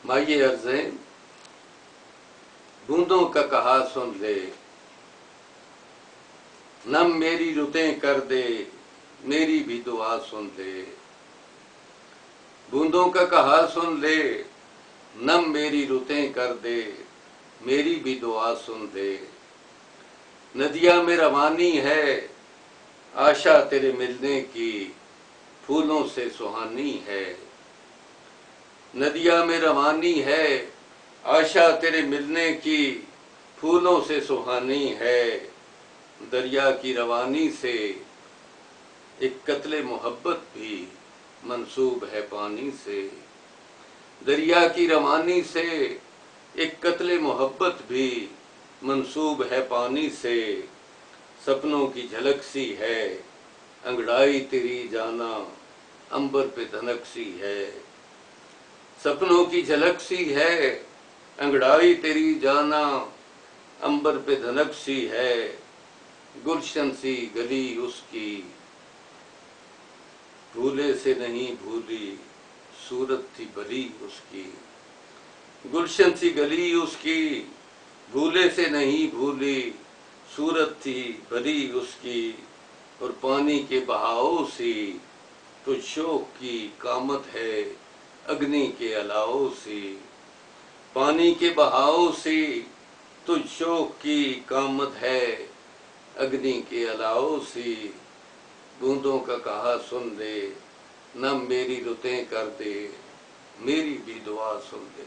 مائیے عرضیں بوندوں کا کہا سن لے، نم میری رتیں کر دے، میری بھی دعا سن لے۔ بوندوں کا کہا سن لے، نم میری رتیں کر دے، میری بھی دعا سن لے۔ ندیاں میں روانی ہے، آشا تیرے ملنے کی، پھولوں سے سہانی ہے۔ ندیاں میں روانی ہے، آشا تیرے ملنے کی، پھولوں سے سہانی ہے۔ دریا کی روانی سے ایک قتل محبت بھی منسوب ہے پانی سے۔ دریا کی روانی سے ایک قتل محبت بھی منسوب ہے پانی سے۔ سپنوں کی جھلک سی ہے، انگڑائی تیری جانا عنبر پہ دھنک سی ہے۔ سپنوں کی جھلک سی ہے، انگڑائی تیری جانا عنبر پہ دھنک سی ہے۔ گلشن سی گلی اس کی، بھولے سے نہیں بھولی، صورت تھی بھلی اس کی۔ گلشن سی گلی اس کی، بھولے سے نہیں بھولی، صورت تھی بھلی اس کی۔ اور پانی کے بہاؤ سی تو شوق کی قامت ہے اگنی کے الاؤ سی۔ پانی کے بہاؤ سی تو شوق کی قامت ہے اگنی کے الاؤ سی۔ بوندوں کا کہا سن لے، نم میری رتیں کر دے، میری بھی دعا سن لے۔